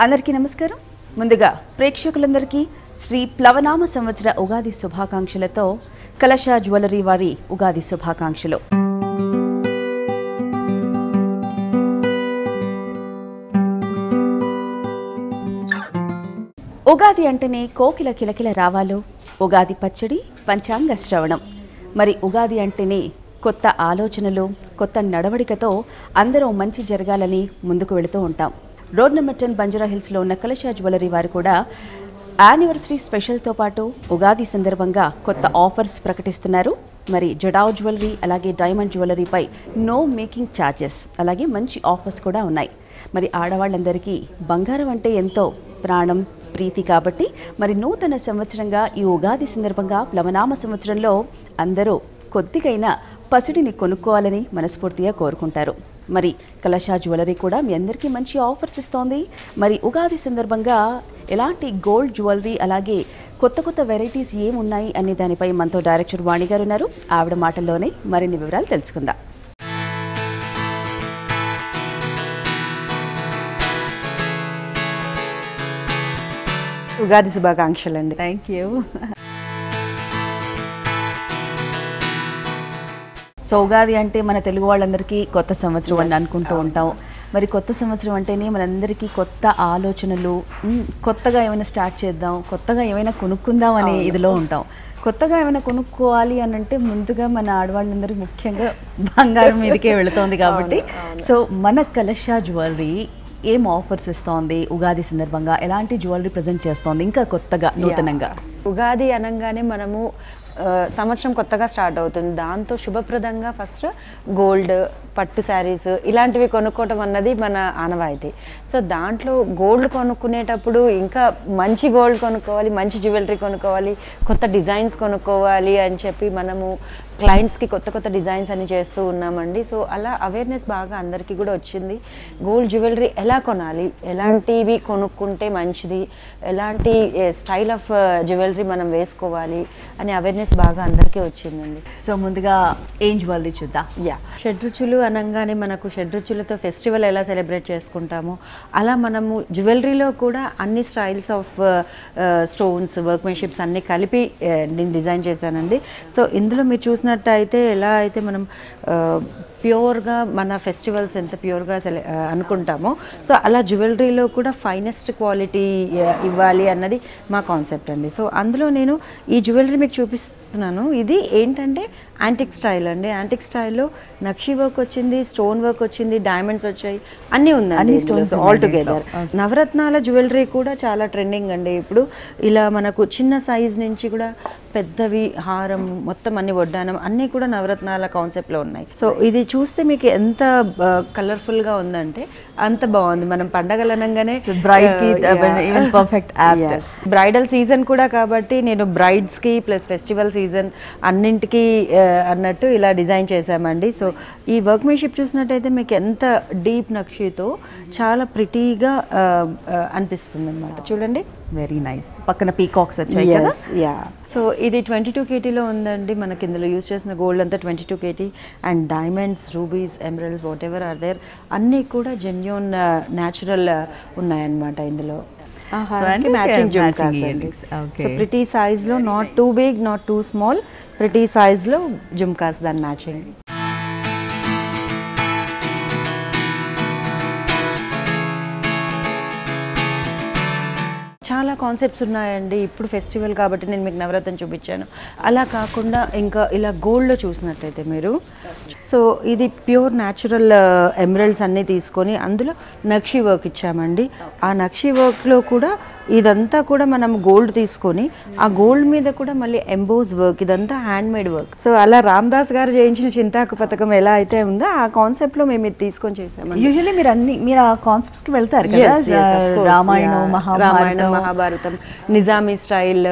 అందరికీ నమస్కారం. ముందుగా ప్రేక్షకులందరికీ శ్రీ ప్లవనామ సంవత్సర ఉగాది శుభాకాంక్షలతో కలశ జ్యువెలరీ వారి ఉగాది శుభాకాంక్షలు. ఉగాది అంటేనే కోకిల కిలకిల రావాలు, ఉగాది పచ్చడి, పంచాంగ శ్రవణం. మరి ఉగాది అంటేనే కొత్త ఆలోచనలు, కొత్త నడవడికతో అందరూ మంచి జరగాలని ముందుకు వెళుతూ ఉంటాం. రోడ్ నెంబర్ 10 బంజారా హిల్స్లో ఉన్న కలశ జ్యువెలరీ వారు కూడా యానివర్సరీ స్పెషల్తో పాటు ఉగాది సందర్భంగా కొత్త ఆఫర్స్ ప్రకటిస్తున్నారు. మరి జడావ్ జ్యువెలరీ అలాగే డైమండ్ జ్యువెలరీపై నో మేకింగ్ ఛార్జెస్, అలాగే మంచి ఆఫర్స్ కూడా ఉన్నాయి. మరి ఆడవాళ్ళందరికీ బంగారం అంటే ఎంతో ప్రాణం, ప్రీతి కాబట్టి మరి నూతన సంవత్సరంగా ఈ ఉగాది సందర్భంగా ప్లవనామ సంవత్సరంలో అందరూ కొద్దిగైనా పసిడిని కొనుక్కోవాలని మనస్ఫూర్తిగా కోరుకుంటారు. మరి కలశ జ్యువెలరీ కూడా మీ అందరికీ మంచి ఆఫర్స్ ఇస్తోంది. మరి ఉగాది సందర్భంగా ఎలాంటి గోల్డ్ జ్యువెలరీ అలాగే కొత్త కొత్త వెరైటీస్ ఏమున్నాయి అనే దానిపై మనతో డైరెక్టర్ వాణి గారు ఉన్నారు. ఆవిడ మాటల్లోనే మరిన్ని వివరాలు తెలుసుకుందాం. ఉగాది శుభాకాంక్షలు అండి. Thank you. సో ఉగాది అంటే మన తెలుగు వాళ్ళందరికీ కొత్త సంవత్సరం అని అనుకుంటూ ఉంటాం. మరి కొత్త సంవత్సరం అంటేనే మనందరికీ కొత్త ఆలోచనలు, కొత్తగా ఏమైనా స్టార్ట్ చేద్దాం, కొత్తగా ఏమైనా కొనుక్కుందాం అనే ఇదిలో ఉంటాం. కొత్తగా ఏమైనా కొనుక్కోవాలి అని అంటే ముందుగా మన ఆడవాళ్ళందరూ ముఖ్యంగా బంగారం మీదకే వెళుతోంది కాబట్టి సో మన కలశ జ్యువెలరీ ఏం ఆఫర్స్ ఇస్తోంది, ఉగాది సందర్భంగా ఎలాంటి జ్యువెలరీ ప్రజెంట్ చేస్తోంది ఇంకా కొత్తగా నూతనంగా? ఉగాది అనగానే మనము సంవత్సరం కొత్తగా స్టార్ట్ అవుతుంది. దాంతో శుభప్రదంగా ఫస్ట్ గోల్డ్, పట్టు శారీస్ ఇలాంటివి కొనుక్కోవటం అన్నది మన ఆనవాయితీ. సో దాంట్లో గోల్డ్ కొనుక్కునేటప్పుడు ఇంకా మంచి గోల్డ్ కొనుక్కోవాలి, మంచి జ్యువెలరీ కొనుక్కోవాలి, కొత్త డిజైన్స్ కొనుక్కోవాలి అని చెప్పి మనము క్లయింట్స్కి కొత్త కొత్త డిజైన్స్ అని చేస్తూ ఉన్నామండి. సో అలా అవేర్నెస్ బాగా అందరికీ కూడా వచ్చింది. గోల్డ్ జ్యువెలరీ ఎలా కొనాలి, ఎలాంటివి కొనుక్కుంటే మంచిది, ఎలాంటి స్టైల్ ఆఫ్ జ్యువెలరీ మనం వేసుకోవాలి అని అవేర్నెస్ బాగా అందరికీ వచ్చిందండి. సో ముందుగా ఏం జ్యువెలరీ చూద్దాం. షడ్రుచులు అనగానే మనకు షడ్రుచులతో ఫెస్టివల్ ఎలా సెలబ్రేట్ చేసుకుంటామో అలా మనము జ్యువెలరీలో కూడా అన్ని స్టైల్స్ ఆఫ్ స్టోన్స్, వర్క్మెన్షిప్స్ అన్నీ కలిపి నేను డిజైన్ చేశానండి. సో ఇందులో మీరు చూసినట్టయితే ఎలా అయితే మనం ప్యూర్గా మన ఫెస్టివల్స్ ఎంత ప్యూర్గా అనుకుంటామో సో అలా జ్యువెలరీలో కూడా ఫైనెస్ట్ క్వాలిటీ ఇవ్వాలి అన్నది మా కాన్సెప్ట్ అండి. సో అందులో నేను ఈ జ్యువెలరీ మీకు చూపిస్తున్నాను. ఇది ఏంటంటే యాంటిక్ స్టైల్ అండి. యాంటిక్ స్టైల్లో నక్షి వర్క్ వచ్చింది, స్టోన్ వర్క్ వచ్చింది, డైమండ్స్ వచ్చాయి, అన్నీ ఉందండి, అన్ని స్టోన్స్ ఆల్ టుగెదర్. నవరత్నాల జ్యువెలరీ కూడా చాలా ట్రెండింగ్ అండి ఇప్పుడు. ఇలా మనకు చిన్న సైజ్ నుంచి కూడా పెద్దవి, హారం, మొత్తం అన్ని వడ్డానం అన్నీ కూడా నవరత్నాల కాన్సెప్ట్లో ఉన్నాయి. సో ఇది చూస్తే మీకు ఎంత కలర్ఫుల్గా ఉందంటే అంత బాగుంది. మనం పండగలు అనగానే బ్రైడల్ సీజన్ కూడా కాబట్టి నేను బ్రైడ్స్కి ప్లస్ ఫెస్టివల్ సీజన్ అన్నింటికి అన్నట్టు ఇలా డిజైన్ చేశామండి. సో ఈ వర్క్మెన్షిప్ చూసినట్టయితే మీకు ఎంత డీప్ నక్షితో చాలా ప్రిటీగా అనిపిస్తుంది అనమాట. చూడండి, వెరీ నైస్. పక్కన పీకాక్స్ వచ్చాయి కదా. సో ఇది 22 kg ఉందండి. మనకి ఇందులో యూజ్ చేసిన గోల్డ్ అంతా 22 kg and diamonds, rubies, emeralds, whatever are there అన్నీ కూడా జెన్యూన్ న్యాచురల్ ఉన్నాయన్నమాట ఇందులో. మ్యాచింగ్ జుమ్కాస్, సో ప్రిటీ సైజ్లో, not too big not too small, pretty సైజ్లో జుమ్కాస్ దాని మ్యాచింగ్. చాలా కాన్సెప్ట్స్ ఉన్నాయండి. ఇప్పుడు ఫెస్టివల్ కాబట్టి నేను మీకు నవరత్నం చూపించాను. అలా కాకుండా ఇంకా ఇలా గోల్డ్లో చూసినట్టయితే మీరు, సో ఇది ప్యూర్ న్యాచురల్ ఎమరల్డ్స్ అన్నీ తీసుకొని అందులో నక్షి వర్క్ ఇచ్చామండి. ఆ నక్షి వర్క్లో కూడా ఇదంతా కూడా మనం గోల్డ్ తీసుకొని ఆ గోల్డ్ మీద కూడా మళ్ళీ ఎంబోస్ వర్క్, ఇదంతా హ్యాండ్ మేడ్ వర్క్. సో అలా రామదాస్ గారు చేయించిన చింతాకు పథకం ఎలా అయితే ఉందో ఆ కాన్సెప్ట్లో మేము ఇది తీసుకొని చేసాము. యూజువల్లీ మీరు ఆ కాన్సెప్ట్స్కి వెళ్తారు కదా, Ramayanam, Mahabharatam, Nizami style,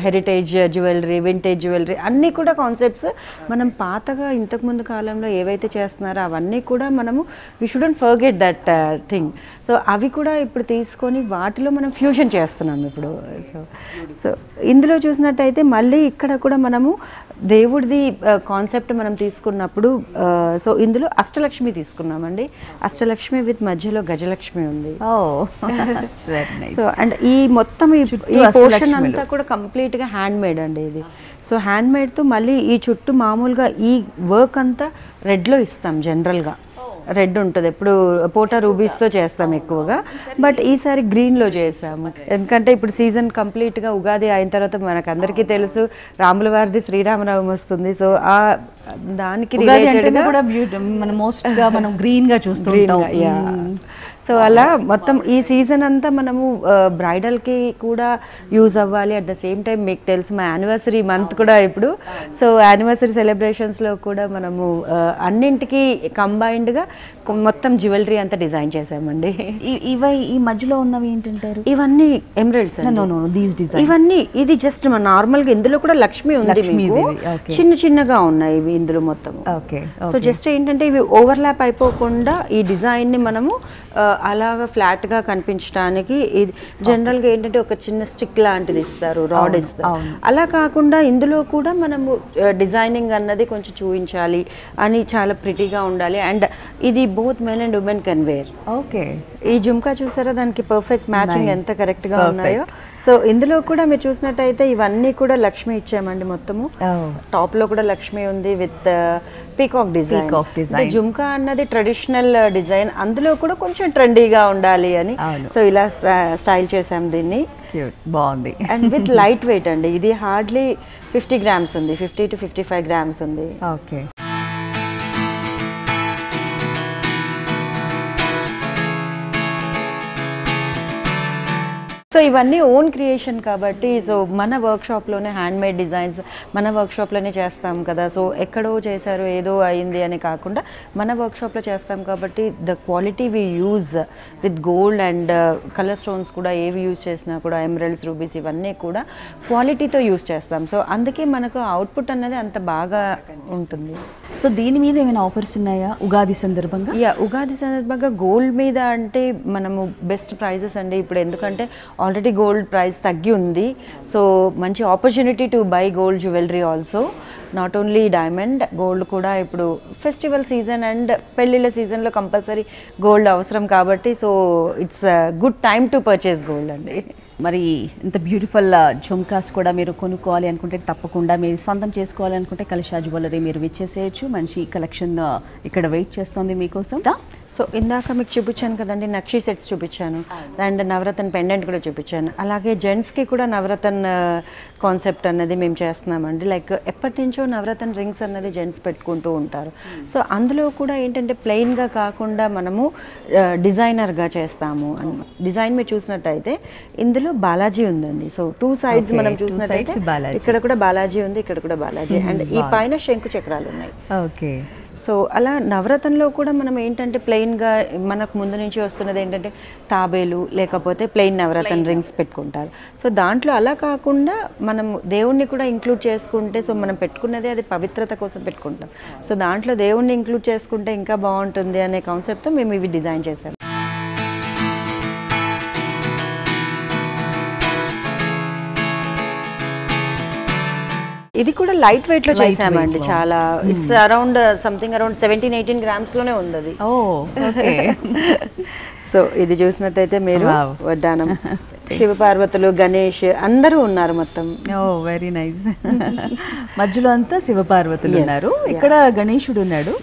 heritage jewellery, vintage jewellery అన్నీ కూడా కాన్సెప్ట్స్ మనం పాతగా ఇంతకుముందు కాలంలో ఏవైతే చేస్తున్నారో అవన్నీ కూడా మనము we shouldn't forget that thing. So అవి కూడా ఇప్పుడు తీసుకొని వాటిలో మనం ఫ్యూజన్ డిజైన్ చేస్తున్నాం ఇప్పుడు. సో సో ఇందులో చూసినట్టయితే మళ్ళీ ఇక్కడ కూడా మనము దేవుడిది కాన్సెప్ట్ మనం తీసుకున్నప్పుడు సో ఇందులో అష్టలక్ష్మి తీసుకున్నామండి. అష్టలక్ష్మి విత్ మధ్యలో గజలక్ష్మి ఉంది. సో అండ్ ఈ మొత్తం ఈ పోర్షన్ అంతా కూడా కంప్లీట్గా హ్యాండ్ మేడ్ అండి ఇది. సో హ్యాండ్ మేడ్తో మళ్ళీ ఈ చుట్టూ మామూలుగా ఈ వర్క్ అంతా రెడ్లో ఇస్తాం. జనరల్గా రెడ్ ఉంటుంది, ఎప్పుడు పోటా రూబీస్తో చేస్తాం ఎక్కువగా, బట్ ఈసారి గ్రీన్లో చేసాము. ఎందుకంటే ఇప్పుడు సీజన్ కంప్లీట్గా ఉగాది అయిన తర్వాత మనకు అందరికీ తెలుసు రాముల వారిది శ్రీరామనవమి వస్తుంది. సో ఆ దానికి రిలేటెడ్గా కూడా మనం మోస్ట్గా మనం గ్రీన్గా చూస్తుంటాం. సో అలా మొత్తం ఈ సీజన్ అంతా మనము బ్రైడల్కి కూడా యూజ్ అవ్వాలి. అట్ ద సేమ్ టైం మీకు తెలుసు మా యానివర్సరీ మంత్ కూడా ఇప్పుడు. సో యానివర్సరీ సెలబ్రేషన్స్లో కూడా మనము అన్నింటికి కంబైన్డ్గా మొత్తం జ్యువెలరీ అంతా డిజైన్ చేసామండి. ఈ మధ్యలో ఉన్నవి ఏంటంటారు? ఇవన్నీ ఎమరల్డ్స్. ఇవన్నీ ఇది జస్ట్ నార్మల్గా ఇందులో కూడా లక్ష్మి ఉంది, చిన్న చిన్నగా ఉన్నాయి ఇవి ఇందులో మొత్తం. సో జస్ట్ ఏంటంటే ఇవి ఓవర్లాప్ అయిపోకుండా ఈ డిజైన్ని మనము అలాగా ఫ్లాట్గా కనిపించడానికి ఇది జనరల్గా ఏంటంటే ఒక చిన్న స్టిక్ లాంటిది ఇస్తారు, రాడ్ ఇస్తారు. అలా కాకుండా ఇందులో కూడా మనము డిజైనింగ్ అన్నది కొంచెం చూపించాలి అని, చాలా ప్రిటీగా ఉండాలి. అండ్ ఇది both men and women can wear. Okay, ఈ జుమ్కా చూసారా, దానికి పర్ఫెక్ట్ మ్యాచింగ్ ఎంత కరెక్ట్గా ఉన్నాయో. సో ఇందులో కూడా మీరు చూసినట్టయితే ఇవన్నీ కూడా లక్ష్మి ఇచ్చామండి మొత్తము. టాప్ లో కూడా లక్ష్మి ఉంది విత్ పీకాక్ డిజైన్. జుమ్కా అన్నది ట్రెడిషనల్ డిజైన్, అందులో కూడా కొంచెం ట్రెండీగా ఉండాలి అని సో ఇలా స్టైల్ చేసాం దీన్ని. బాగుంది. అండ్ విత్ లైట్ వెయిట్ అండి. ఇది హార్డ్లీ 50 grams ఉంది, 50 to 55 grams ఉంది. ఓకే. సో ఇవన్నీ ఓన్ క్రియేషన్ కాబట్టి, సో మన వర్క్షాప్లోనే హ్యాండ్ మేడ్ డిజైన్స్ మన వర్క్షాప్లోనే చేస్తాం కదా. సో ఎక్కడో చేశారు ఏదో అయింది అని కాకుండా మన వర్క్షాప్లో చేస్తాం కాబట్టి the quality we use with gold and colour stones కూడా ఏవి యూజ్ చేసినా కూడా ఎమరల్డ్స్, రూబీస్ ఇవన్నీ కూడా క్వాలిటీతో యూజ్ చేస్తాం. సో అందుకే మనకు అవుట్పుట్ అన్నది అంత బాగా ఉంటుంది. సో దీని మీద ఏమైనా ఆఫర్స్ ఉన్నాయా ఉగాది సందర్భంగా? ఉగాది సందర్భంగా గోల్డ్ మీద అంటే మనము బెస్ట్ ప్రైజెస్ అండి ఇప్పుడు. ఎందుకంటే ఆల్రెడీ గోల్డ్ ప్రైస్ తగ్గి ఉంది. సో మంచి opportunity to buy gold jewellery also, not only diamond, gold కూడా ఇప్పుడు ఫెస్టివల్ సీజన్ అండ్ పెళ్ళిళ్ళ సీజన్లో కంపల్సరీ గోల్డ్ అవసరం కాబట్టి so it's good time to purchase gold అండి. మరి ఇంత బ్యూటిఫుల్ ఝుమ్కాస్ కూడా మీరు కొనుక్కోవాలి అనుకుంటే తప్పకుండా మీరు సొంతం చేసుకోవాలి అనుకుంటే కలశా జ్యువెలరీ మీరు విచ్చేసేయచ్చు. మంచి కలెక్షన్ ఇక్కడ వెయిట్ చేస్తుంది మీకోసం. సో ఇందాక మీకు చూపించాను కదండి, నక్షి సెట్స్ చూపించాను అండ్ నవరత్న పెండెంట్ కూడా చూపించాను. అలాగే జెంట్స్కి కూడా నవరత్న కాన్సెప్ట్ అన్నది మేము చేస్తున్నామండి. లైక్ ఎప్పటి నుంచో నవరత్న రింగ్స్ అన్నది జెంట్స్ పెట్టుకుంటూ ఉంటారు. సో అందులో కూడా ఏంటంటే ప్లెయిన్గా కాకుండా మనము డిజైనర్గా చేస్తాము. డిజైన్ మీరు చూసినట్టయితే ఇందులో బాలాజీ ఉందండి. సో 2 sides మనం చూసినట్టయితే ఇక్కడ కూడా బాలాజీ ఉంది, ఇక్కడ కూడా బాలాజీ, అండ్ ఈ పైన శంకు చక్రాలు ఉన్నాయి. ఓకే. సో అలా నవరత్నంలో కూడా మనం ఏంటంటే ప్లెయిన్గా మనకు ముందు నుంచి వస్తున్నది ఏంటంటే తాబేలు లేకపోతే ప్లెయిన్ నవరత్న రింగ్స్ పెట్టుకుంటారు. సో దాంట్లో అలా కాకుండా మనం దేవుణ్ణి కూడా ఇంక్లూడ్ చేసుకుంటే, సో మనం పెట్టుకున్నది అది పవిత్రత కోసం పెట్టుకుంటాం. సో దాంట్లో దేవుణ్ణి ఇంక్లూడ్ చేసుకుంటే ఇంకా బాగుంటుంది అనే కాన్సెప్ట్తో మేము ఇవి డిజైన్ చేసాం. ఇది కూడా లైట్ వెయిట్ లో చేసామండి. చాలా it's around something around 17-18 grams లోనే ఉంది అది. సో ఇది చూసినట్టయితే మీరు వడ్డానం, శివపార్వతులు, గణేష్ అందరూ ఉన్నారు మొత్తం. Very nice. మధ్యలో అంతా శివపార్వతులు ఉన్నారు, ఇక్కడ గణేశుడు ఉన్నాడు.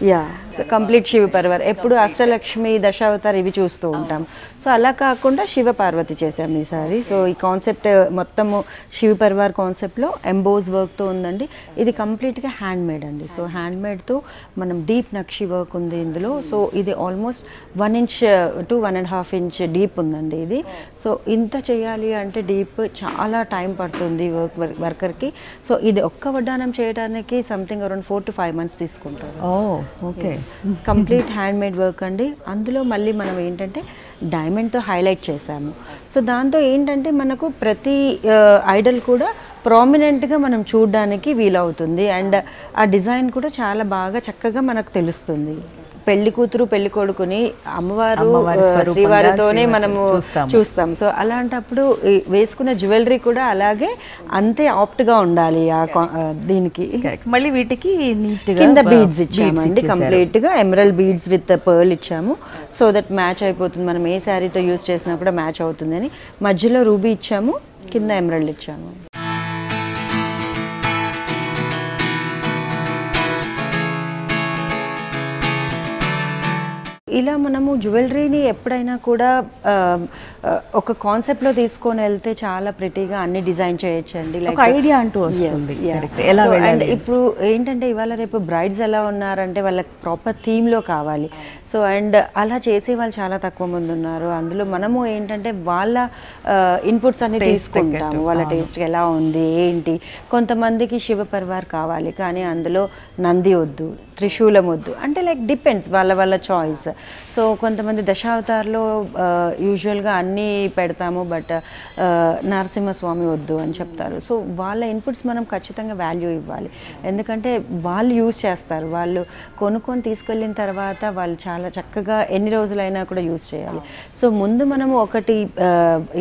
కంప్లీట్ శివ పరివార్. ఎప్పుడు అష్టలక్ష్మి, దశావతార్ ఇవి చూస్తూ ఉంటాం. సో అలా కాకుండా శివ పార్వతి చేసాం ఈసారి. సో ఈ కాన్సెప్ట్ మొత్తము శివ పరివార్ కాన్సెప్ట్లో ఎంబోస్ వర్క్తో ఉందండి. ఇది కంప్లీట్గా హ్యాండ్ మేడ్ అండి. సో హ్యాండ్ మేడ్తో మనం డీప్ నక్షి వర్క్ ఉంది ఇందులో. సో ఇది almost 1 inch to 1.5 inch deep ఉందండి ఇది. సో ఇంత చేయాలి అంటే డీప్ చాలా టైం పడుతుంది వర్కర్కి. సో ఇది ఒక్క వడ్డానం చేయడానికి సంథింగ్ అరౌండ్ 4 to 5 months తీసుకుంటారు. Okay. Complete hand made work అండి. అందులో మళ్ళీ మనం ఏంటంటే డైమండ్తో హైలైట్ చేసాము. సో దాంతో ఏంటంటే మనకు ప్రతి ఐడల్ కూడా ప్రామినెంట్గా మనం చూడడానికి వీలవుతుంది అండ్ ఆ డిజైన్ కూడా చాలా బాగా చక్కగా మనకు తెలుస్తుంది. పెళ్లి కూతురు పెళ్లి కొడుకుని అమ్మవారు అమ్మవారి స్వరూపంగా శ్రీవారితోనే మనము చూస్తాము. చూస్తాం. సో అలాంటప్పుడు వేసుకున్న జ్యువెలరీ కూడా అలాగే అంతే ఆప్ట్గా ఉండాలి దీనికి. మళ్ళీ వీటికి నీట్ కింద బీడ్స్ ఇచ్చామండి, కంప్లీట్ గా ఎమరల్డ్ బీడ్స్ విత్ పర్ల్ ఇచ్చాము. సో దట్ మ్యాచ్ అయిపోతుంది, మనం ఏ శారీతో యూస్ చేసినా కూడా మ్యాచ్ అవుతుందని. మధ్యలో రూబీ ఇచ్చాము, కింద ఎమరల్డ్ ఇచ్చాము. ఇలా మనము జ్యువెలరీని ఎప్పుడైనా కూడా ఒక కాన్సెప్ట్లో తీసుకొని వెళ్తే చాలా ప్రిటీగా అన్ని డిజైన్ చేయొచ్చండి. లైక్ ఐడియా అంటూ వస్తుంది. అండ్ ఇప్పుడు ఏంటంటే ఇవాళ రేపు బ్రైడ్స్ ఎలా ఉన్నారంటే వాళ్ళకి ప్రాపర్ థీమ్లో కావాలి. సో అండ్ అలా చేసే వాళ్ళు చాలా తక్కువ మంది ఉన్నారు. అందులో మనము ఏంటంటే వాళ్ళ ఇన్పుట్స్ అన్ని తీసుకుంటాము, వాళ్ళ టేస్ట్ ఎలా ఉంది ఏంటి. కొంతమందికి శివ పరివార్ కావాలి కానీ అందులో నంది వద్దు, త్రిశూలం వద్దు, అంటే లైక్ డిపెండ్స్ వాళ్ళ వాళ్ళ చాయిస్. సో కొంతమంది దశావతార్లో యూజువల్గా అన్నీ పెడతాము, బట్ నరసింహస్వామి వద్దు అని చెప్తారు. సో వాళ్ళ ఇన్పుట్స్ మనం ఖచ్చితంగా వాల్యూ ఇవ్వాలి, ఎందుకంటే వాళ్ళు యూజ్ చేస్తారు. వాళ్ళు కొనుక్కొని తీసుకెళ్ళిన తర్వాత వాళ్ళు చాలా చక్కగా ఎన్ని రోజులైనా కూడా యూజ్ చేయాలి. సో ముందు మనము ఒకటి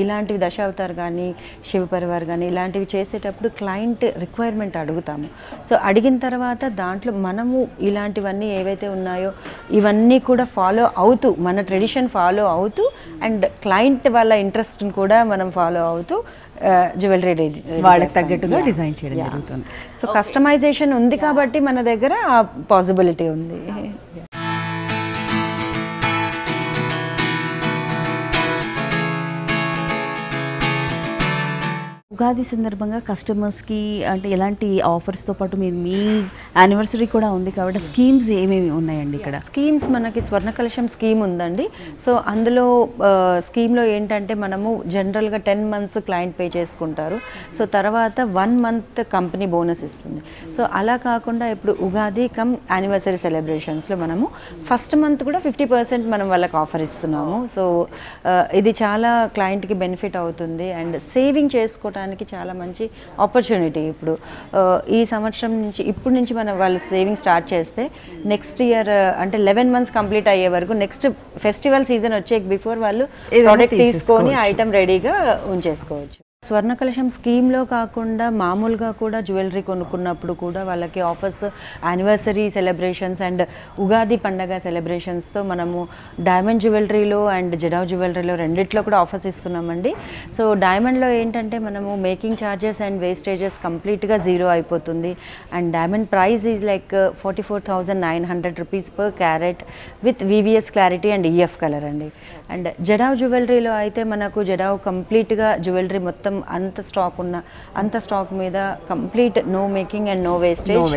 ఇలాంటివి దశావతార్ కానీ శివ పరివార్ కానీ ఇలాంటివి చేసేటప్పుడు క్లయింట్ రిక్వైర్మెంట్ అడుగుతాము. సో అడిగిన తర్వాత దాంట్లో మనము ఇలాంటివన్నీ ఏవైతే ఉన్నాయో ఇవన్నీ కూడా ఫాలో అవుతూ, మన ట్రెడిషన్ ఫాలో అవుతూ అండ్ క్లయింట్ వాళ్ళ ఇంట్రెస్ట్ని కూడా మనం ఫాలో అవుతూ జ్యువెలరీ వాళ్ళకి తగ్గట్టుగా డిజైన్ చేయడం జరుగుతుంది. సో కస్టమైజేషన్ ఉంది కాబట్టి మన దగ్గర ఆ పాసిబిలిటీ ఉంది. ఉగాది సందర్భంగా కస్టమర్స్కి అంటే ఎలాంటి ఆఫర్స్తో పాటు మీరు మీ యానివర్సరీ కూడా ఉంది కాబట్టి స్కీమ్స్ ఏమేమి ఉన్నాయండి ఇక్కడ? స్కీమ్స్ మనకి స్వర్ణ కలశం స్కీమ్ ఉందండి. సో అందులో స్కీమ్లో ఏంటంటే మనము జనరల్గా 10 months క్లయింట్ పే చేసుకుంటారు. సో తర్వాత 1 month కంపెనీ బోనస్ ఇస్తుంది. సో అలా కాకుండా ఇప్పుడు ఉగాది కమ్ యానివర్సరీ సెలబ్రేషన్స్లో మనము ఫస్ట్ మంత్ కూడా 50% మనం వాళ్ళకి ఆఫర్ ఇస్తున్నాము. సో ఇది చాలా క్లయింట్కి బెనిఫిట్ అవుతుంది అండ్ సేవింగ్ చేసుకోవడానికి చాలా మంచి ఆపర్చునిటీ. ఇప్పుడు ఈ సంవత్సరం నుంచి ఇప్పుడు నుంచి మనం వాళ్ళు సేవింగ్ స్టార్ట్ చేస్తే నెక్స్ట్ ఇయర్ అంటే 11 months కంప్లీట్ అయ్యే వరకు నెక్స్ట్ ఫెస్టివల్ సీజన్ వచ్చే బిఫోర్ వాళ్ళు ప్రోడక్ట్ తీసుకొని ఐటమ్ రెడీగా ఉంచేసుకోవచ్చు. స్వర్ణ కలశం స్కీమ్లో కాకుండా మామూలుగా కూడా జ్యువెలరీ కొనుక్కున్నప్పుడు కూడా వాళ్ళకి offers anniversary celebrations and Ugadi పండగ సెలబ్రేషన్స్తో మనము డైమండ్ జ్యువెలరీలో అండ్ జడావ్ జ్యువెలరీలో రెండిట్లో కూడా ఆఫర్స్ ఇస్తున్నామండి. సో డైమండ్లో ఏంటంటే మనము మేకింగ్ ఛార్జెస్ అండ్ వేస్టేజెస్ కంప్లీట్గా 0 అయిపోతుంది and diamond price is like 44,900 rupees per carat with VVS clarity and EF colour అండి. అండ్ జడావ్ జ్యువెలరీలో అయితే మనకు జడావ్ కంప్లీట్గా జ్యువెలరీ మొత్తం అంత స్టాక్ మీద complete no making and no wastage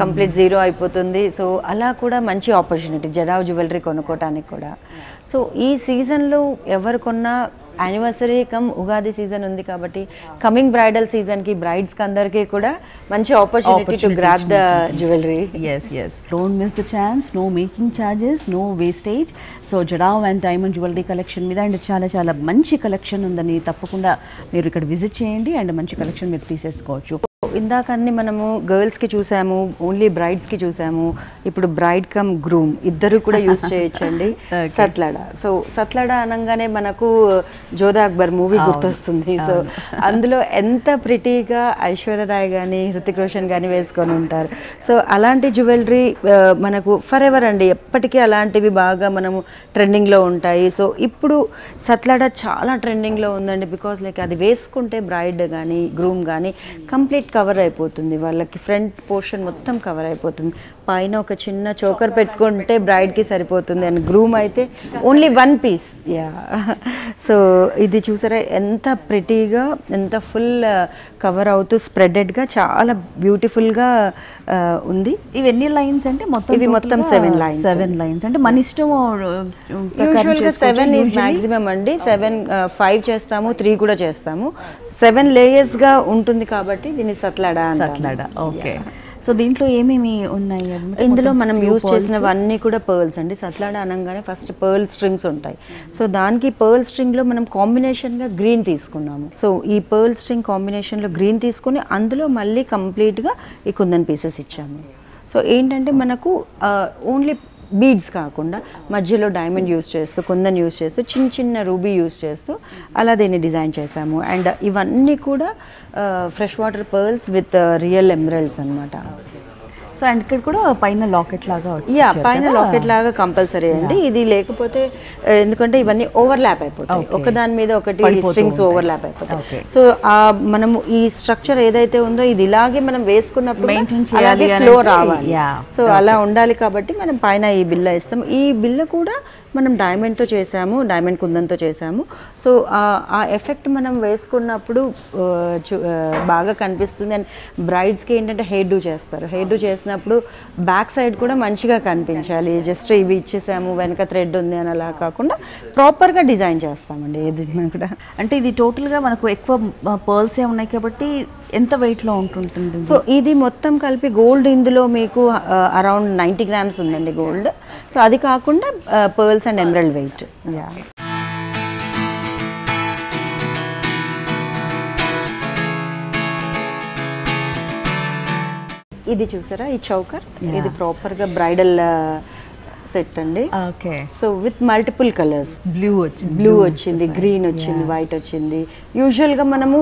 complete 0 అయిపోతుంది. సో అలా కూడా మంచి ఆపర్చునిటీ జడావ్ జ్యువెలరీ కొనుక్కోవటానికి కూడా. సో ఈ సీజన్లో ఎవరు కొన్నా యానివర్సరీ కమ్ ఉగాది సీజన్ ఉంది కాబట్టి కమింగ్ బ్రైడల్ సీజన్కి బ్రైడ్స్కి అందరికీ కూడా మంచి opportunity to grab the jewellery. yes don't miss the chance, no making charges, no wastage. So jadau and diamond jewellery collection మీద అండ్ చాలా చాలా మంచి కలెక్షన్ ఉందని తప్పకుండా మీరు ఇక్కడ విజిట్ చేయండి అండ్ మంచి కలెక్షన్ మీరు తీసేసుకోవచ్చు. ఇందాక అన్ని మనము గర్ల్స్కి చూసాము, ఓన్లీ బ్రైడ్స్కి చూసాము, ఇప్పుడు బ్రైడ్ కమ్ గ్రూమ్ ఇద్దరు కూడా యూజ్ చేయొచ్చండి. సత్లాడ. సో సత్లాడ అనగానే మనకు జోధా అక్బర్ మూవీ గుర్తొస్తుంది. సో అందులో ఎంత ప్రిటీగా ఐశ్వర్యరాయ్ కానీ హృతిక్ రోషన్ కానీ వేసుకొని ఉంటారు. సో అలాంటి జ్యువెలరీ మనకు ఫర్ ఎవర్ అండి, ఎప్పటికీ అలాంటివి బాగా మనము ట్రెండింగ్లో ఉంటాయి. సో ఇప్పుడు సత్లాడ చాలా ట్రెండింగ్లో ఉందండి. బికాజ్ లైక్ అది వేసుకుంటే బ్రైడ్ కానీ గ్రూమ్ కానీ కంప్లీట్ కవర్ అయిపోతుంది, వాళ్ళకి ఫ్రంట్ పోర్షన్ మొత్తం కవర్ అయిపోతుంది. పైన ఒక చిన్న చోకర్ పెట్టుకుంటే బ్రైడ్కి సరిపోతుంది అండ్ గ్రూమ్ అయితే ఓన్లీ 1 piece. సో ఇది చూసారా ఎంత ప్రిటీగా, ఎంత ఫుల్ కవర్ అవుతూ స్ప్రెడెడ్గా చాలా బ్యూటిఫుల్గా ఉంది. ఇవన్నీ లైన్స్ అంటే ఇవి మొత్తం 7 లైన్స్ అంటే మన ఇష్టం. యూజువల్గా 7 ఈజ్ మ్యాక్సిమం అండి. 7 5 చేస్తాము, 3 కూడా చేస్తాము. 7 లేయర్స్గా ఉంటుంది కాబట్టి దీన్ని సత్లాడ. ఓకే. సో దీంట్లో ఏమేమి ఉన్నాయి? ఇందులో మనం యూజ్ చేసినవన్నీ కూడా పర్ల్స్ అండి. సత్లాడ అనగానే ఫస్ట్ పర్ల్ స్ట్రింగ్స్ ఉంటాయి. సో దానికి పర్ల్ స్ట్రింగ్లో మనం కాంబినేషన్గా గ్రీన్ తీసుకున్నాము. సో ఈ పర్ల్ స్ట్రింగ్ కాంబినేషన్లో గ్రీన్ తీసుకుని అందులో మళ్ళీ కంప్లీట్గా ఈ కుందన్ పీసెస్ ఇచ్చాము. సో ఏంటంటే మనకు ఓన్లీ బీడ్స్ కాకుండా మధ్యలో డైమండ్ యూస్ చేస్తూ కుందన్ యూస్ చేస్తూ చిన్న చిన్న రూబీ యూస్ చేస్తూ అలా దీన్ని డిజైన్ చేసాము. అండ్ ఇవన్నీ కూడా fresh water pearls with real emeralds అనమాట. సో అండ్ ఇక్కడ కూడా పైన లాకెట్ లాగా పైన లాకెట్ లాగా కంపల్సరీ అండి. ఇది లేకపోతే ఎందుకంటే ఇవన్నీ ఓవర్లాప్ అయిపోతాయి, ఒకదాని మీద ఒకటి స్ట్రింగ్స్ ఓవర్లాప్ అయిపోతాయి. సో మనము ఈ స్ట్రక్చర్ ఏదైతే ఉందో ఇది ఇలాగే మనం వేసుకున్నప్పుడు అలాగే ఫ్లో రావాలి. సో అలా ఉండాలి కాబట్టి మనం పైన ఈ బిల్ల ఇస్తాం. ఈ బిల్ల కూడా మనం డైమండ్తో చేసాము, డైమండ్ కుందంతో చేసాము. సో ఆ ఎఫెక్ట్ మనం వేసుకున్నప్పుడు బాగా కనిపిస్తుంది. అండ్ బ్రైడ్స్కి ఏంటంటే హెయిర్ డూ చేస్తారు, హెయిర్ డూ చేసినప్పుడు బ్యాక్ సైడ్ కూడా మంచిగా కనిపించాలి. జస్ట్ ఇవి ఇచ్చేసాము వెనక థ్రెడ్ ఉంది అని అలా కాకుండా ప్రాపర్గా డిజైన్ చేస్తామండి ఏది కూడా. అంటే ఇది టోటల్గా మనకు ఎక్కువ పర్ల్సే ఉన్నాయి కాబట్టి ఎంత వెయిట్లో ఉంటుంటుంది? సో ఇది మొత్తం కలిపి గోల్డ్ ఇందులో మీకు అరౌండ్ 90 grams ఉందండి గోల్డ్. సో అది కాకుండా పర్ల్స్ అండ్ ఎమరల్డ్ వెయిట్. ఇది చూసారా ఈ చౌకర్, ఇది ప్రాపర్గా బ్రైడల్ సెట్ అండి. Okay. So with multiple colours, blue వచ్చింది, గ్రీన్ వచ్చింది, వైట్ వచ్చింది. యూజువల్గా మనము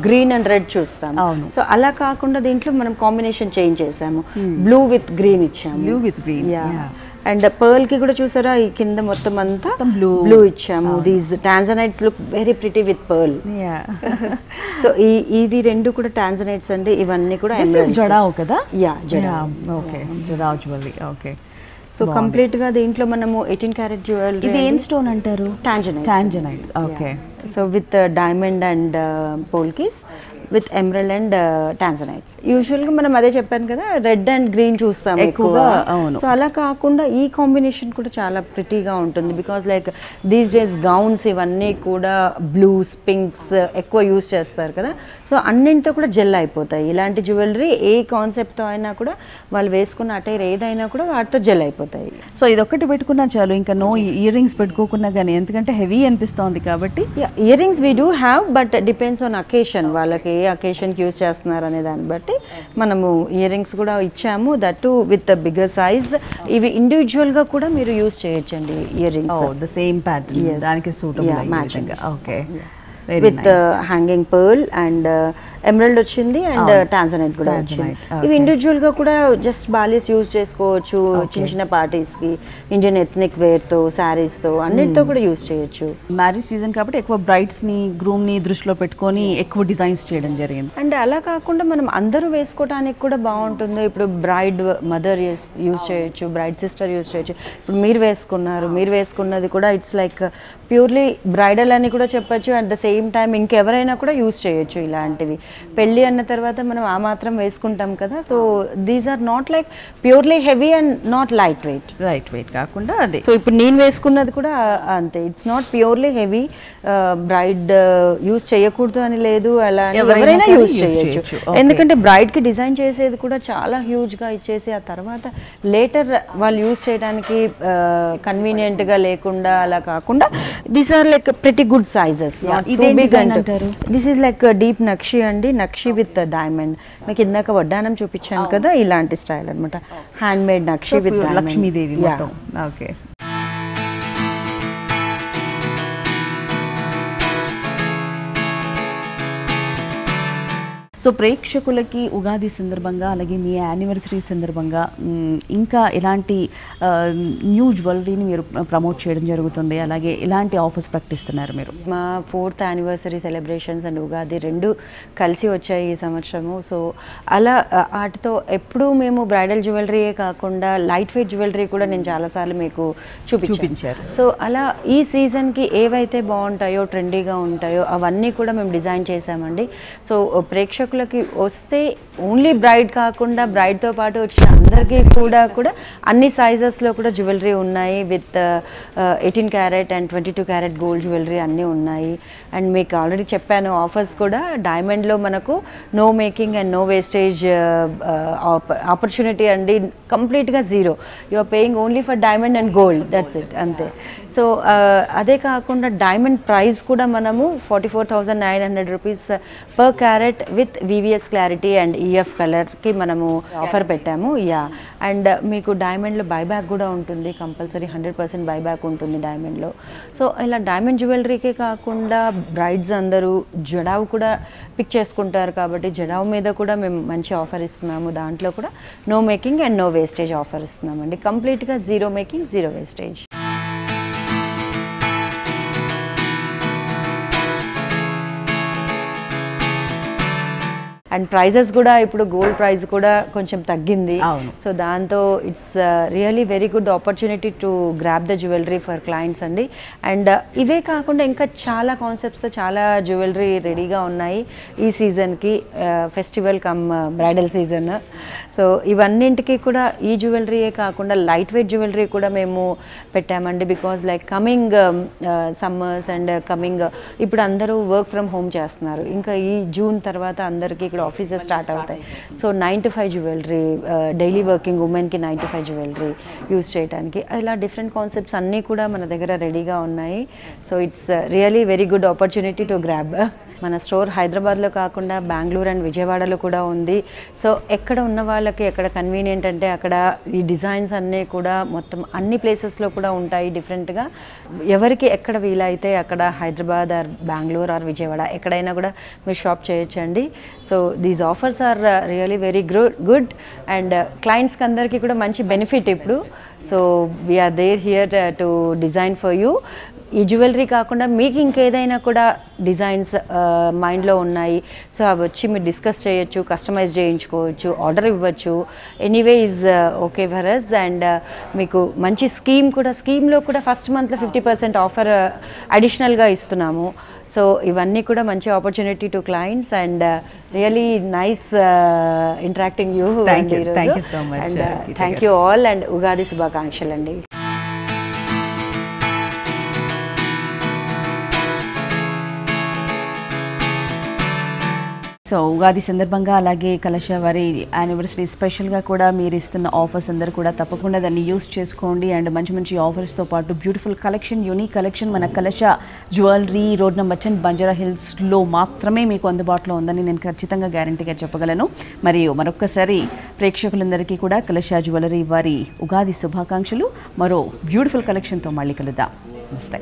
గ్రీన్ అండ్ రెడ్ చూస్తాం. సో అలా కాకుండా దీంట్లో మనం కాంబినేషన్ చేంజ్ చేసాము, బ్లూ విత్ గ్రీన్ ఇచ్చాము. Blue with green. And pearl కి కూడా చూసారా ఈ కింద మొత్తం అంతా బ్లూ ఇచ్చాము. These tanzanites look very pretty with pearl. So ఇవి రెండు కూడా టాంజనైట్స్ అండి. ఇవన్నీ కూడా జడావ్ కదా? Jadau. Okay, jadau jewellery. Okay. So complete గా దీంట్లో మనము 18 karat జ్యువెలరీ. ఇది ఏం స్టోన్ అంటారు? Tanzanites. Okay. So with diamond and polkis with emerald and tanzanites. యూజువల్గా మనం అదే చెప్పాను కదా, రెడ్ అండ్ గ్రీన్ చూస్తాం ఎక్కువగా. సో అలా కాకుండా ఈ కాంబినేషన్ కూడా చాలా ప్రిటీగా ఉంటుంది. Because like these days gowns ఇవన్నీ కూడా బ్లూస్, పింక్స్ ఎక్కువ యూస్ చేస్తారు కదా. సో అన్నింటితో కూడా జెల్ అయిపోతాయి. ఇలాంటి జ్యువెలరీ ఏ కాన్సెప్ట్తో అయినా కూడా వాళ్ళు వేసుకున్న అటైర్ ఏదైనా కూడా వాటితో జెల్ అయిపోతాయి. సో ఇదొక్కటి పెట్టుకున్నా చాలు, ఇంకా నో ఇయర్ రింగ్స్ పెట్టుకోకున్నా కానీ, ఎందుకంటే హెవీ అనిపిస్తోంది కాబట్టి. Ear rings we do have, but depends on occasion, వాళ్ళకి ఏ అకేషన్కి యూస్ చేస్తున్నారు అనే దాన్ని బట్టి మనము ఇయర్ రింగ్స్ కూడా ఇచ్చాము. That with bigger size. ఇవి ఇండివిజువల్గా కూడా మీరు యూస్ చేయొచ్చండి earrings. The same pattern దానికి suitable matching. Okay. With hanging pearl and emerald వచ్చింది అండ్ టాంజనైట్ కూడా వచ్చింది. ఇవి ఇండివిజువల్ గా కూడా జస్ట్ బాలీస్ యూజ్ చేసుకోవచ్చు, చిన్న చిన్న పార్టీస్ కి, ఇండియన్ ఎథ్నిక్ వేర్ తో, సారీస్ తో అన్నిటితో కూడా యూజ్ చేయొచ్చు. మ్యారేజ్ సీజన్ కాబట్టి ఎక్కువ బ్రైడ్స్ ని, గ్రూమ్ ని దృష్టిలో పెట్టుకొని ఎక్కువ డిజైన్స్ చేయడం జరిగింది. అండ్ అలా కాకుండా మనం అందరూ వేసుకోవడానికి కూడా బాగుంటుంది. ఇప్పుడు బ్రైడ్ మదర్ యూజ్ చేయొచ్చు, బ్రైడ్ సిస్టర్ యూజ్ చేయొచ్చు. ఇప్పుడు మీరు వేసుకున్నారు, మీరు వేసుకున్నది కూడా ఇట్స్ లైక్ ప్యూర్లీ బ్రైడల్ అని కూడా చెప్పొచ్చు. అట్ ద సేమ్ టైం ఇంకెవరైనా కూడా యూజ్ చేయొచ్చు. ఇలాంటివి పెళ్ళి అన్న తర్వాత మనం ఆ మాత్రం వేసుకుంటాం కదా. So these are not like purely heavy and not light weight కాకుండా అదే. సో ఇప్పుడు నేను వేసుకున్నది కూడా అంతే, it's not purely heavy. Bride use చేయకూడదు అని లేదు, అలా ఎవరైనా యూజ్ చేయొచ్చు. ఎందుకంటే బ్రైడ్ కి డిజైన్ చేసేది కూడా చాలా హ్యూజ్ గా ఇచ్చేసి ఆ తర్వాత లేటర్ వాళ్ళు యూజ్ చేయడానికి కన్వీనియంట్ గా లేకుండా అలా కాకుండా these are like pretty good sizes. This is like deep nakshi అండి, నక్షి విత్ డైమండ్. మీకు ఇందాక వడ్డానం చూపించాను కదా, ఇలాంటి స్టైల్ అనమాట. Hand made nakshi with Lakshmidevi. Okay. So ప్రేక్షకులకి ఉగాది సందర్భంగా, అలాగే మీ యానివర్సరీ సందర్భంగా ఇంకా ఎలాంటి న్యూ జ్యువెలరీని మీరు ప్రమోట్ చేయడం జరుగుతుంది, అలాగే ఎలాంటి ఆఫర్స్ ప్రకటిస్తున్నారు మీరు? మా 4th anniversary celebrations and Ugadi రెండు కలిసి వచ్చాయి ఈ సంవత్సరము. సో అలా వాటితో ఎప్పుడూ మేము బ్రైడల్ జ్యువెలరీయే కాకుండా లైట్ వెయిట్ జ్యువెలరీ కూడా నేను చాలాసార్లు మీకు చూపించారు. సో అలా ఈ సీజన్కి ఏవైతే బాగుంటాయో, ట్రెండీగా ఉంటాయో అవన్నీ కూడా మేము డిజైన్ చేసామండి. సో ప్రేక్షకులకి వస్తే ఓన్లీ బ్రైడ్ కాకుండా బ్రైడ్తో పాటు వచ్చిన అందరికీ కూడా అన్ని సైజెస్లో కూడా జ్యువెలరీ ఉన్నాయి. With 18 karat and 22 karat gold jewellery అన్నీ ఉన్నాయి. అండ్ మీకు ఆల్రెడీ చెప్పాను ఆఫర్స్ కూడా. డైమండ్లో మనకు no making and no wastage opportunity అండి, కంప్లీట్గా zero. You are paying only for diamond and gold, that's it, అంతే. సో అదే కాకుండా డైమండ్ ప్రైస్ కూడా మనము 44,900 rupees per carat with VVS clarity and EF కలర్కి మనము ఆఫర్ పెట్టాము. అండ్ మీకు డైమండ్లో బైబ్యాక్ కూడా ఉంటుంది, కంపల్సరీ 100% బైబ్యాక్ ఉంటుంది డైమండ్లో. సో ఇలా డైమండ్ జ్యువెలరీకే కాకుండా బ్రైడ్స్ అందరూ జడావు కూడా పిక్ చేసుకుంటారు కాబట్టి జడావు మీద కూడా మేము మంచి ఆఫర్ ఇస్తున్నాము. దాంట్లో కూడా no making and no wastage offer ఇస్తున్నామండి. కంప్లీట్గా zero making, zero wastage. And prices కూడా ఇప్పుడు గోల్డ్ ప్రైస్ కూడా కొంచెం తగ్గింది. సో దాంతో it's really very good opportunity to grab the jewellery for clients అండి. అండ్ ఇవే కాకుండా ఇంకా చాలా కాన్సెప్ట్స్తో చాలా జ్యువెలరీ రెడీగా ఉన్నాయి ఈ సీజన్కి, festival cum bridal season. So ఇవన్నింటికి కూడా ఈ జ్యువెలరీయే కాకుండా లైట్ వెయిట్ జ్యువెలరీ కూడా మేము పెట్టామండి. Because like coming summers and coming ఇప్పుడు అందరూ వర్క్ ఫ్రమ్ హోమ్ చేస్తున్నారు. ఇంకా ఈ జూన్ తర్వాత అందరికీ ఇక్కడ ఆఫీసెస్ స్టార్ట్ అవుతాయి. So 9 to 5 jewellery, daily working ఉమెన్కి 9 to 5 జ్యువెలరీ యూజ్ చేయడానికి, ఇలా డిఫరెంట్ కాన్సెప్ట్స్ అన్నీ కూడా మన దగ్గర రెడీగా ఉన్నాయి. So it's really very good opportunity to grab. మన స్టోర్ హైదరాబాద్లో కాకుండా బెంగళూరు అండ్ విజయవాడలో కూడా ఉంది. సో ఎక్కడ ఉన్న వాళ్ళకి ఎక్కడ కన్వీనియంట్ అంటే అక్కడ ఈ డిజైన్స్ అన్నీ కూడా మొత్తం అన్ని ప్లేసెస్లో కూడా ఉంటాయి డిఫరెంట్గా. ఎవరికి ఎక్కడ వీలైతే అక్కడ హైదరాబాద్ ఆర్ బెంగళూరు ఆర్ విజయవాడ ఎక్కడైనా కూడా మీరు షాప్ చేయొచ్చండి. So these offers are really very good and క్లయింట్స్కి అందరికీ కూడా మంచి బెనిఫిట్ ఇప్పుడు. So we are there here to design for you. ఈ జ్యువెలరీ కాకుండా మీకు ఇంకేదైనా కూడా డిజైన్స్ మైండ్లో ఉన్నాయి, సో అవి వచ్చి మీరు డిస్కస్ చేయొచ్చు, కస్టమైజ్ చేయించుకోవచ్చు, ఆర్డర్ ఇవ్వచ్చు. Anyway is okay for us. And మీకు మంచి స్కీమ్లో కూడా ఫస్ట్ మంత్లో 50% ఆఫర్ అడిషనల్గా ఇస్తున్నాము. సో ఇవన్నీ కూడా మంచి opportunity to clients and really nice interacting you. Thank you so much and thank you all and Ugadi శుభాకాంక్షలు అండి. సో ఉగాది సందర్భంగా అలాగే కలశ వారి యానివర్సరీ స్పెషల్గా కూడా మీరు ఇస్తున్న ఆఫర్స్ అందరూ కూడా తప్పకుండా దాన్ని యూస్ చేసుకోండి. అండ్ మంచి మంచి ఆఫర్స్తో పాటు బ్యూటిఫుల్ కలెక్షన్, యూనిక్ కలెక్షన్ మన కలశ జ్యువెలరీ రోడ్ నెంబర్ 10 బంజారా హిల్స్లో మాత్రమే మీకు అందుబాటులో ఉందని నేను ఖచ్చితంగా గ్యారంటీగా చెప్పగలను. మరియు మరొక్కసారి ప్రేక్షకులందరికీ కూడా కలశ జ్యువెలరీ వారి ఉగాది శుభాకాంక్షలు. మరో బ్యూటిఫుల్ కలెక్షన్తో మళ్ళీ కలుద్దాం. నమస్తే.